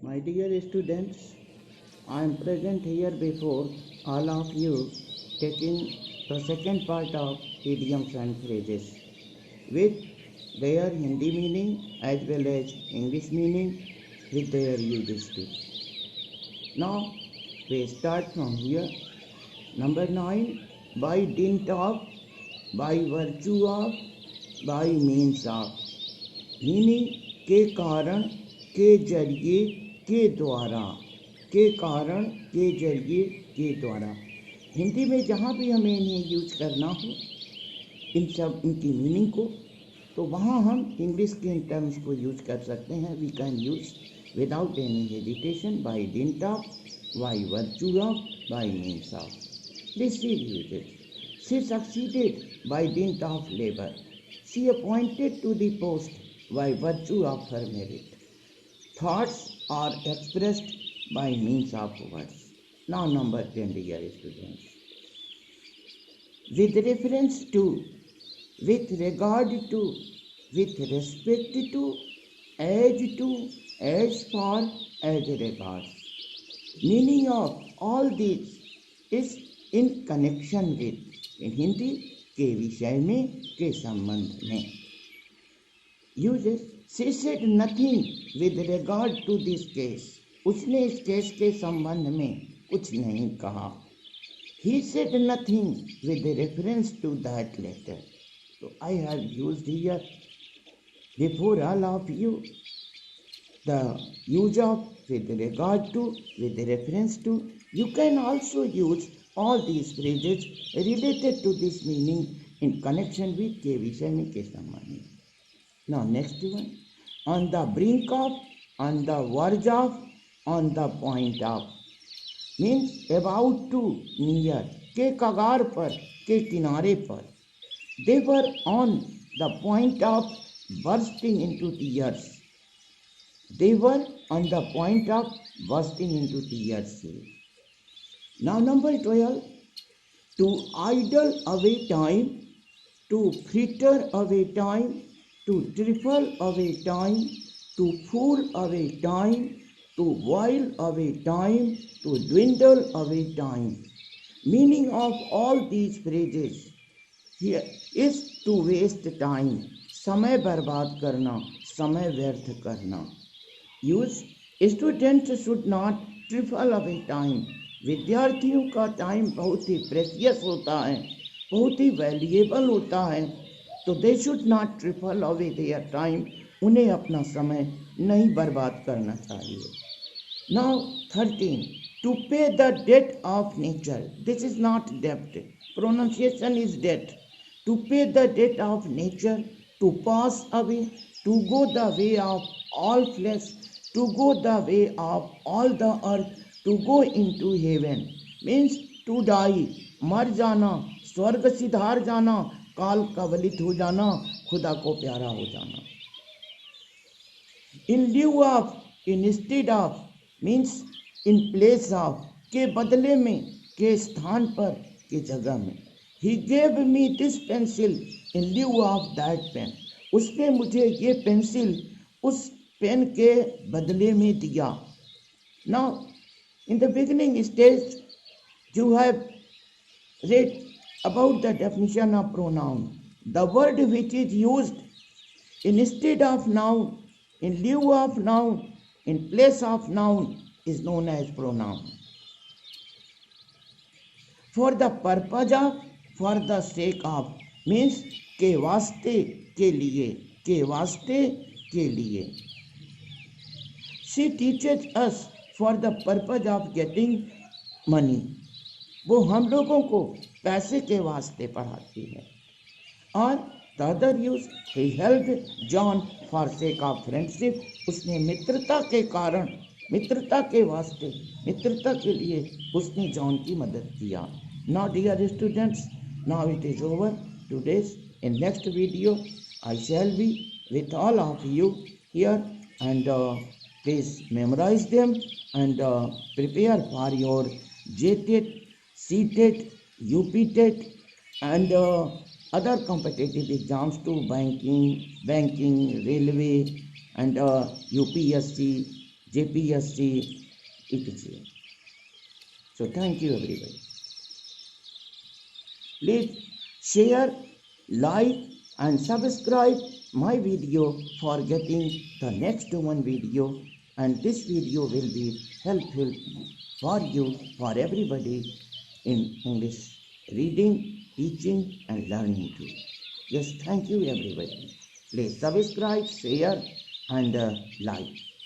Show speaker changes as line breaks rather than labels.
My dear students, I am present here before all of you taking the second part of idioms and phrases with their Hindi meaning as well as English meaning with their uses too. Now we start from here. Number 9, by dint of, by virtue of, by means of. Meaning के कारण, के जरिए, के द्वारा, के कारण, के जरिए, के द्वारा। हिंदी में जहाँ भी हमें इन्हें यूज करना हो इनकी मीनिंग को, तो वहाँ हम इंग्लिश के इन टर्म्स को यूज कर सकते हैं. We can use without any hesitation, by dint of, by virtue of, by means of. This is used. She succeeded by dint of labour. She appointed to the post by virtue of her merit. Thoughts are expressed by means of words. Now number 10, dear students. With reference to, with regard to, with respect to, as far as regards. Meaning of all these is in connection with. In Hindi के विषय में, के संबंध में. Uses, she said nothing with regard to this case. उसने इस case के संबंध में कुछ नहीं कहा. He said nothing with reference to that letter. So I have used here before all of you the use of, with regard to, with reference to. You can also use all these phrases related to this meaning in connection with के विषय में, के संबंध में. Now next one, on the brink of, on the verge of, on the point of. Means about to, near, के कगार पर, के किनारे पर. They were on the point of bursting into tears. They were on the point of bursting into tears. Now number 12, to idle away time, to fritter away time, to trifle away time, to fool away time, to while away time, to dwindle away time. Meaning of all these phrases here is to waste time. समय बर्बाद करना, समय व्यर्थ करना. Use, students should not trifle away time. विद्यार्थियों का time बहुत ही precious होता है, बहुत ही वैल्यूएबल होता है. तो they should not trifle away their time. उन्हें अपना समय नहीं बर्बाद करना चाहिए. Now 13, to pay the debt of nature. This is not डेब्ट, pronunciation is debt. To pay the debt of nature, to pass away, to go the way of all flesh, to go the way of all the earth, to go into heaven. Means to die, मर जाना, स्वर्ग सिधार जाना, काल कवलित हो जाना, खुदा को प्यारा हो जाना. In lieu of, instead of, means in place of, के बदले में, के स्थान पर, के जगह में. He gave me this pencil in lieu of that pen. उसने मुझे ये पेंसिल उस पेन के बदले में दिया. Now in the beginning stage you have read about the definition of pronoun. The word which is used instead of noun, in lieu of noun, in place of noun is known as pronoun. For the purpose of, for the sake of, means के वास्ते, के लिए, के वास्ते, के लिए. She teaches us for the purpose of getting money. वो हम लोगों को पैसे के वास्ते पढ़ाती है. और the other use, he help John for sake of friendship. उसने मित्रता के कारण, मित्रता के वास्ते, मित्रता के लिए उसने जॉन की मदद किया. Now dear students, now it is over today's. In next video I shall be with all of you here and please memorise them and prepare for your JTET, CTET, UPTET and other competitive exams to banking, railway and UPSC JPSC, etc. So thank you everybody. Please share, like and subscribe my video for getting the next one video, and this video will be helpful for you, for everybody in English reading, teaching and learning too. Yes, thank you everybody. Please subscribe, share and like.